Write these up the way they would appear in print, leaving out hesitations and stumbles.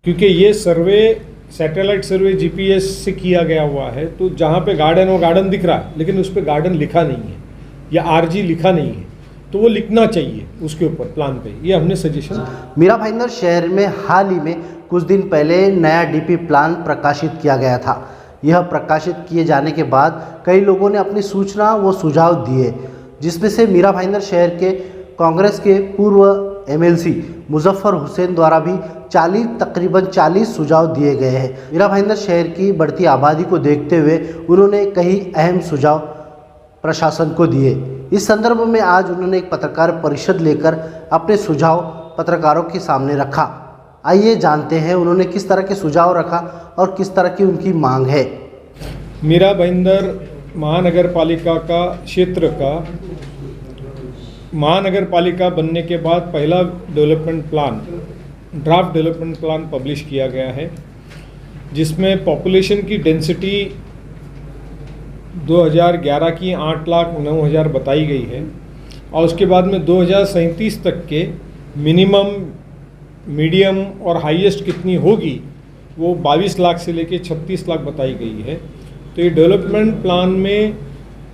क्योंकि ये सर्वे सैटेलाइट सर्वे जीपीएस से किया गया हुआ है, तो जहाँ पे गार्डन वो गार्डन दिख रहा है, लेकिन उस पर गार्डन लिखा नहीं है या आरजी लिखा नहीं है, तो वो लिखना चाहिए उसके ऊपर प्लान पे। ये हमने सजेशन। मीरा भाईंदर शहर में हाल ही में कुछ दिन पहले नया डीपी प्लान प्रकाशित किया गया था। यह प्रकाशित किए जाने के बाद कई लोगों ने अपनी सूचना व सुझाव दिए, जिसमें से मीरा भाईंदर शहर के कांग्रेस के पूर्व एमएलसी मुजफ्फर हुसैन द्वारा भी तकरीबन 40 सुझाव दिए गए हैं। मीरा भाईंदर शहर की बढ़ती आबादी को देखते हुए उन्होंने कई अहम सुझाव प्रशासन को दिए। इस संदर्भ में आज उन्होंने एक पत्रकार परिषद लेकर अपने सुझाव पत्रकारों के सामने रखा। आइए जानते हैं उन्होंने किस तरह के सुझाव रखा और किस तरह की उनकी मांग है। मीरा भाईंदर महानगर पालिका का क्षेत्र का महानगर पालिका बनने के बाद पहला development plan, draft development plan publish किया गया है, जिसमें पॉपुलेशन की डेंसिटी 2011 की 8,09,000 बताई गई है और उसके बाद में 2037 तक के मिनिमम, मीडियम और हाईएस्ट कितनी होगी वो 22 लाख से लेके 36 लाख बताई गई है। तो ये डेवलपमेंट प्लान में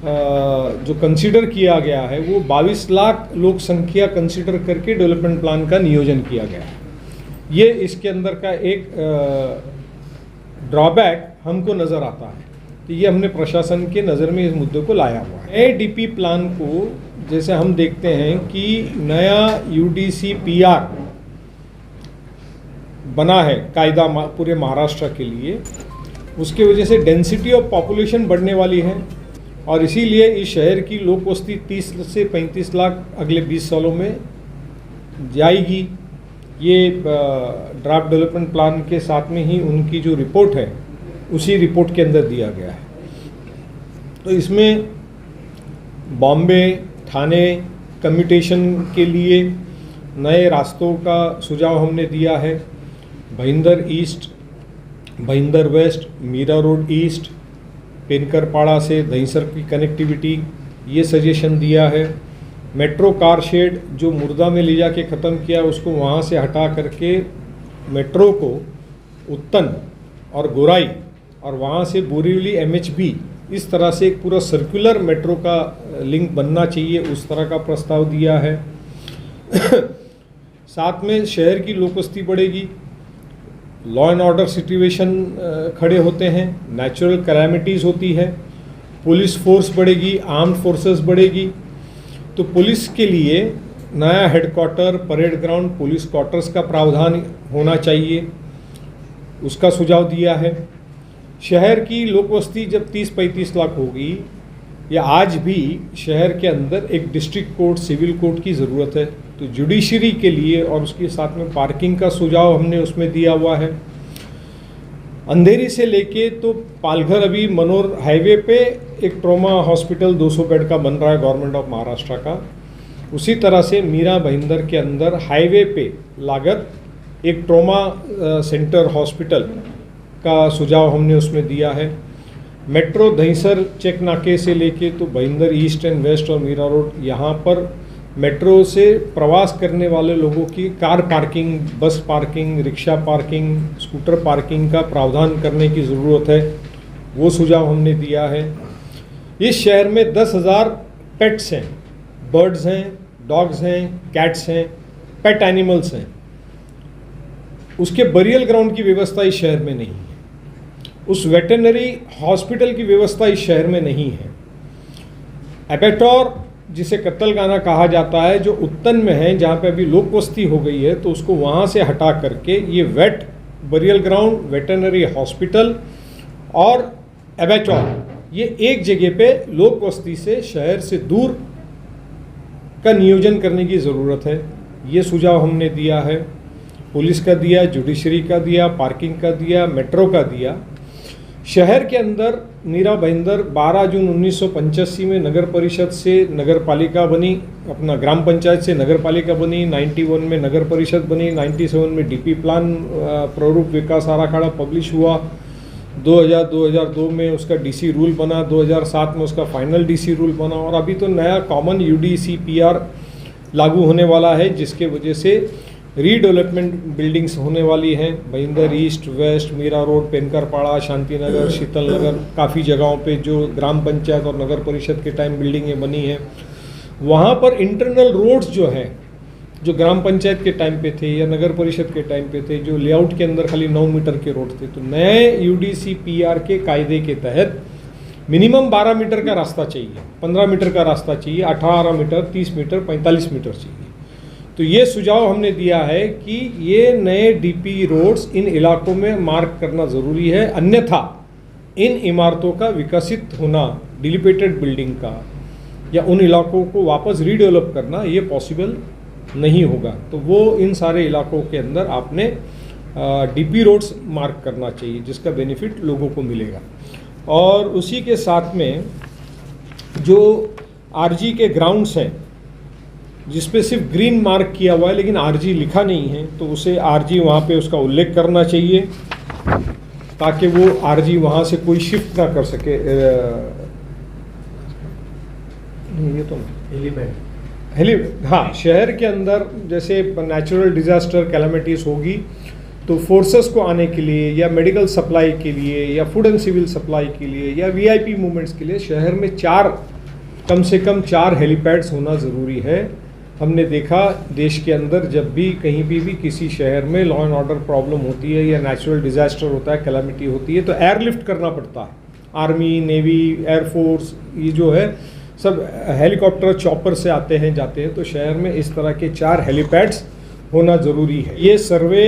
जो कंसीडर किया गया है वो 22 लाख लोक संख्या कंसीडर करके डेवलपमेंट प्लान का नियोजन किया गया है। ये इसके अंदर का एक ड्रॉबैक हमको नज़र आता है, तो ये हमने प्रशासन के नज़र में इस मुद्दे को लाया हुआ है। एडीपी प्लान को जैसे हम देखते हैं कि नया यूडीसी पीआर बना है कायदा पूरे महाराष्ट्र के लिए, उसके वजह से डेंसिटी ऑफ पॉपुलेशन बढ़ने वाली है और इसीलिए इस शहर की लोक बस्ती 30 से 35 लाख अगले 20 सालों में जाएगी। ये ड्राफ्ट डेवलपमेंट प्लान के साथ में ही उनकी जो रिपोर्ट है उसी रिपोर्ट के अंदर दिया गया है। तो इसमें बॉम्बे थाने कम्यूटेशन के लिए नए रास्तों का सुझाव हमने दिया है। Bhayandar east, Bhayandar west, Mira road east, Penkarpada से दहीसर की कनेक्टिविटी, ये सजेशन दिया है। मेट्रो कार शेड जो मुर्दा में ले जाके ख़त्म किया उसको वहाँ से हटा करके मेट्रो को उत्तन और गोराई और वहाँ से बोरीवली एमएचबी, इस तरह से एक पूरा सर्कुलर मेट्रो का लिंक बनना चाहिए, उस तरह का प्रस्ताव दिया है। साथ में शहर की लोक बस्ती बढ़ेगी, लॉ एंड ऑर्डर सिचुएशन खड़े होते हैं, नेचुरल कैलामिटीज़ होती है, पुलिस फोर्स बढ़ेगी, आर्म्ड फोर्सेस बढ़ेगी। तो पुलिस के लिए नया headquarter, parade ground, police quarters का प्रावधान होना चाहिए, उसका सुझाव दिया है। शहर की लोक बस्ती जब 30-35 लाख होगी, या आज भी शहर के अंदर एक डिस्ट्रिक्ट कोर्ट, सिविल कोर्ट की ज़रूरत है, तो जुडिशरी के लिए और उसके साथ में पार्किंग का सुझाव हमने उसमें दिया हुआ है। अंधेरी से लेके तो पालघर अभी मनोर हाईवे पे एक ट्रॉमा हॉस्पिटल 200 बेड का बन रहा है गवर्नमेंट ऑफ महाराष्ट्र का। उसी तरह से मीरा भाईंदर के अंदर हाईवे पे लागत एक ट्रॉमा सेंटर हॉस्पिटल का सुझाव हमने उसमें दिया है। मेट्रो दहीसर चेक नाके से लेके तो भाईंदर ईस्ट एंड वेस्ट और मीरा रोड, यहाँ पर मेट्रो से प्रवास करने वाले लोगों की कार पार्किंग, बस parking, rickshaw parking, scooter parking का प्रावधान करने की ज़रूरत है, वो सुझाव हमने दिया है। इस शहर में 10,000 पेट्स हैं, बर्ड्स हैं, डॉग्स हैं, कैट्स हैं, पेट एनिमल्स हैं। उसके बरियल ग्राउंड की व्यवस्था इस शहर में नहीं है, उस वेटरनरी हॉस्पिटल की व्यवस्था इस शहर में नहीं है। एबेटॉर जिसे कत्तलखाना कहा जाता है, जो उत्तन में है, जहाँ पे अभी लोक बस्ती हो गई है, तो उसको वहाँ से हटा करके ये vet burial ground, veterinary hospital और एबेटॉर, ये एक जगह पे लोक बस्ती से शहर से दूर का नियोजन करने की ज़रूरत है। ये सुझाव हमने दिया है। पुलिस का दिया, जुडिशरी का दिया, पार्किंग का दिया, मेट्रो का दिया। शहर के अंदर मीरा भाईंदर 12 जून 1985 में नगर परिषद से नगर पालिका बनी, अपना ग्राम पंचायत से नगर पालिका बनी, 91 में नगर परिषद बनी, 97 में डीपी प्लान प्रारूप विकास आराखड़ा पब्लिश हुआ, 2002 में उसका डीसी रूल बना, 2007 में उसका फाइनल डीसी रूल बना और अभी तो नया कॉमन यूडीसी पीआर लागू होने वाला है, जिसके वजह से रीडेवलपमेंट बिल्डिंग्स होने वाली हैं। भईंदर east, waste, Mira road, पेनकरपाड़ा, Shanti Nagar, शीतल नगर, काफ़ी जगहों पे जो ग्राम पंचायत और नगर परिषद के टाइम बिल्डिंगें बनी हैं, वहाँ पर इंटरनल रोड्स जो हैं, जो ग्राम पंचायत के टाइम पे थे या नगर परिषद के टाइम पे थे, जो लेआउट के अंदर खाली 9 मीटर के रोड थे, तो नए UDCPR के कायदे के तहत मिनिमम 12 मीटर का रास्ता चाहिए, 15 मीटर का रास्ता चाहिए, 18 मीटर, 30 मीटर, 45 मीटर चाहिए। तो ये सुझाव हमने दिया है कि ये नए DP रोड्स इन इलाकों में मार्क करना ज़रूरी है, अन्यथा इन इमारतों का विकसित होना, डिलिपेटेड बिल्डिंग का, या उन इलाकों को वापस रीडेवलप करना ये पॉसिबल नहीं होगा। तो वो इन सारे इलाकों के अंदर आपने DP रोड्स मार्क करना चाहिए, जिसका बेनिफिट लोगों को मिलेगा। और उसी के साथ में जो RG के ग्राउंड्स हैं, जिस पे सिर्फ ग्रीन मार्क किया हुआ है लेकिन RG लिखा नहीं है, तो उसे RG वहाँ पे उसका उल्लेख करना चाहिए, ताकि वो RG वहाँ से कोई शिफ्ट ना कर सके। ये तो हाँ, शहर के अंदर जैसे नेचुरल डिजास्टर कैलामिटीज़ होगी तो फोर्सेस को आने के लिए, या मेडिकल सप्लाई के लिए, या फूड एंड सिविल सप्लाई के लिए, या VIP मूवमेंट्स के लिए शहर में कम से कम 4 हेलीपैड्स होना ज़रूरी है। हमने देखा देश के अंदर जब भी कहीं भी किसी शहर में लॉ एंड ऑर्डर प्रॉब्लम होती है या नेचुरल डिजास्टर होता है, कैलामिटी होती है, तो एयरलिफ्ट करना पड़ता है। आर्मी, नेवी, एयरफोर्स, ये जो है सब हेलीकॉप्टर, चॉपर से आते हैं जाते हैं। तो शहर में इस तरह के 4 हेलीपैड्स होना ज़रूरी है। ये सर्वे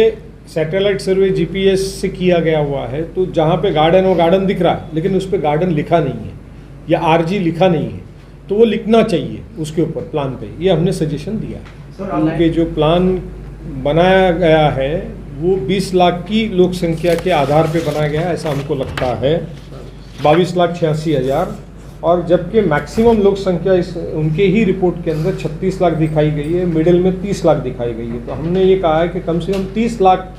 सैटेलाइट सर्वे GPS से किया गया हुआ है, तो जहाँ पे गार्डन वो गार्डन दिख रहा है लेकिन उस पर गार्डन लिखा नहीं है या RG लिखा नहीं है, तो वो लिखना चाहिए उसके ऊपर प्लान पे। ये हमने सजेशन दिया है। क्योंकि जो प्लान बनाया गया है वो 20 लाख की लोक संख्या के आधार पे बनाया गया है, ऐसा हमको लगता है, 22,86,000, और जबकि मैक्सिमम लोक संख्या उनके ही रिपोर्ट के अंदर 36 लाख दिखाई गई है, मिडिल में 30 लाख दिखाई गई है। तो हमने ये कहा है कि कम से कम 30 लाख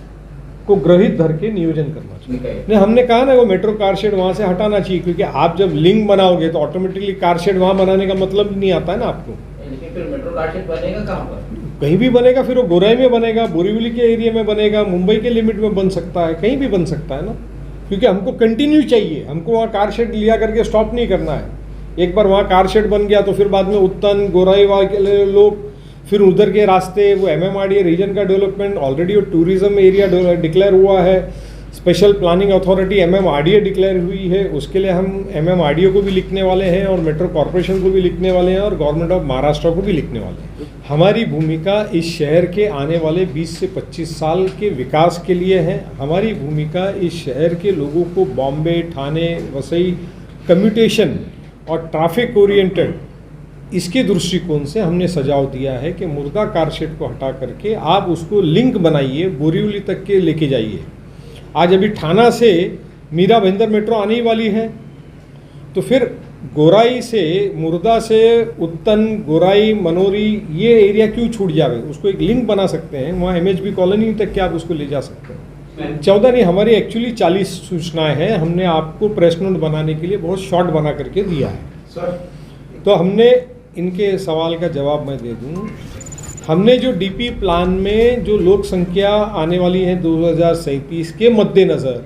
को ग्रहित धर के नियोजन करना चाहिए। नहीं, हमने कहा ना वो मेट्रो कार शेड वहाँ से हटाना चाहिए, क्योंकि आप जब लिंक बनाओगे तो ऑटोमेटिकली कार शेड वहाँ बनाने का मतलब नहीं आता है ना आपको। लेकिन फिर मेट्रो कार शेड बनेगा कहाँ पर? कहीं भी बनेगा, फिर वो गोराई में बनेगा, बोरीवली के एरिया में बनेगा, मुंबई के लिमिट में बन सकता है, कहीं भी बन सकता है ना, क्योंकि हमको कंटिन्यू चाहिए। हमको वहाँ कार शेड लिया करके स्टॉप नहीं करना है। एक बार वहाँ कार शेड बन गया तो फिर बाद में उत्तन, गोराई वाले लोग, फिर उधर के रास्ते, वो MMRDA रीजन का डेवलपमेंट, ऑलरेडी वो टूरिज्म एरिया डिक्लेयर हुआ है, special planning authority MMRDA declare हुई है, उसके लिए हम MMRDA को भी लिखने वाले हैं और मेट्रो कॉरपोरेशन को भी लिखने वाले हैं और गवर्नमेंट ऑफ महाराष्ट्र को भी लिखने वाले हैं। हमारी भूमिका इस शहर के आने वाले 20 से 25 साल के विकास के लिए है। हमारी भूमिका इस शहर के लोगों को बॉम्बे, ठाणे, वसई कम्यूटेशन और ट्रैफिक ओरिएंटेड, इसके दृष्टिकोण से हमने सुझाव दिया है कि मुर्दा कार शेड को हटा करके आप उसको लिंक बनाइए, बोरीवली तक के लेके जाइए। आज अभी ठाणा से मीरा भाईंदर मेट्रो आने ही वाली है, तो फिर गोराई से, मुर्दा से उत्तन, गोराई, मनोरी, ये एरिया क्यों छूट जाए? उसको एक लिंक बना सकते हैं, वहाँ MHB कॉलोनी तक के आप उसको ले जा सकते हैं। 14 नहीं, हमारी एक्चुअली 40 सूचनाएं हैं। हमने आपको प्रेस नोट बनाने के लिए बहुत शॉर्ट बना करके दिया है सर। तो हमने इनके सवाल का जवाब मैं दे दूं। हमने जो DP प्लान में जो लोक संख्या आने वाली है 2037 के मद्देनज़र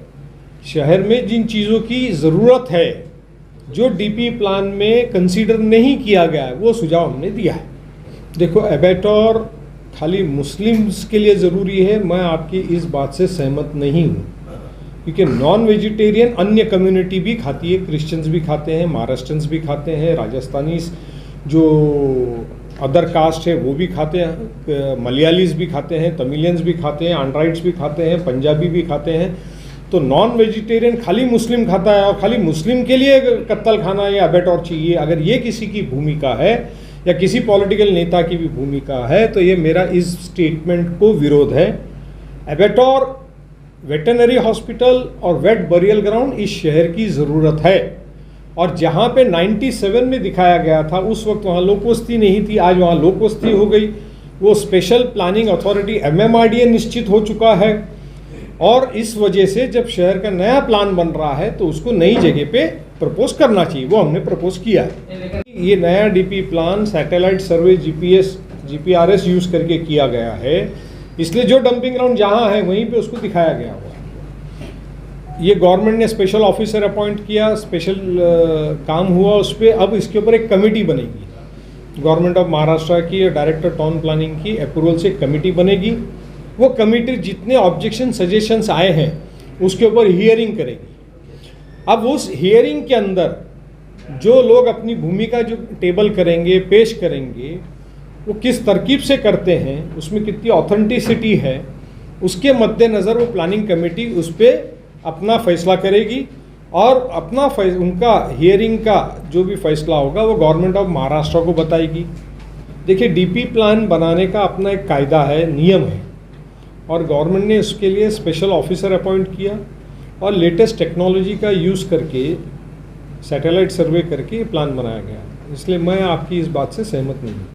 शहर में जिन चीज़ों की ज़रूरत है, जो DP प्लान में कंसीडर नहीं किया गया है, वो सुझाव हमने दिया है। देखो, एबेटोर खाली मुस्लिम्स के लिए ज़रूरी है, मैं आपकी इस बात से सहमत नहीं हूँ, क्योंकि नॉन वेजिटेरियन अन्य कम्युनिटी भी खाती है, क्रिश्चियंस भी खाते हैं, महाराष्ट्रन्स भी खाते हैं, राजस्थानी जो अदर कास्ट है वो भी खाते हैं, मलयालीज भी खाते हैं, तमिलियंस भी खाते हैं, आंड्राइड्स भी खाते हैं, पंजाबी भी खाते हैं। तो नॉन वेजिटेरियन खाली मुस्लिम खाता है और खाली मुस्लिम के लिए कत्ल खाना या एबेटोर चाहिए, अगर ये किसी की भूमिका है या किसी पॉलिटिकल नेता की भी भूमिका है, तो ये मेरा इस स्टेटमेंट को विरोध है। एबेटोर, वेटरनरी हॉस्पिटल और वेट बरियल ग्राउंड इस शहर की ज़रूरत है, और जहाँ पे 97 में दिखाया गया था उस वक्त वहाँ लोक बस्ती नहीं थी, आज वहाँ लोक बस्ती हो गई। वो स्पेशल प्लानिंग अथॉरिटी MMRDA निश्चित हो चुका है, और इस वजह से जब शहर का नया प्लान बन रहा है तो उसको नई जगह पे प्रपोज करना चाहिए, वो हमने प्रपोज किया है। ये नया DP प्लान सैटेलाइट सर्वे GPRS यूज़ करके किया गया है। इसलिए जो डंपिंग ग्राउंड जहाँ है वहीं पे उसको दिखाया गया हुआ है। ये गवर्नमेंट ने स्पेशल ऑफिसर अपॉइंट किया, स्पेशल काम हुआ उस पर। अब इसके ऊपर एक कमेटी बनेगी गवर्नमेंट ऑफ महाराष्ट्र की, डायरेक्टर टाउन प्लानिंग की अप्रूवल से कमेटी बनेगी। वो कमेटी जितने ऑब्जेक्शन सजेशंस आए हैं उसके ऊपर हियरिंग करेगी। अब उस हियरिंग के अंदर जो लोग अपनी भूमिका जो टेबल करेंगे, पेश करेंगे, वो किस तरकीब से करते हैं, उसमें कितनी ऑथेंटिसिटी है, उसके मद्देनज़र वो प्लानिंग कमेटी उस पर अपना फैसला करेगी और अपना उनका हियरिंग का जो भी फैसला होगा वो गवर्नमेंट ऑफ महाराष्ट्र को बताएगी। देखिए, डीपी प्लान बनाने का अपना एक कायदा है, नियम है, और गवर्नमेंट ने इसके लिए स्पेशल ऑफिसर अपॉइंट किया और लेटेस्ट टेक्नोलॉजी का यूज़ करके सैटेलाइट सर्वे करके प्लान बनाया गया। इसलिए मैं आपकी इस बात से सहमत नहीं हूँ।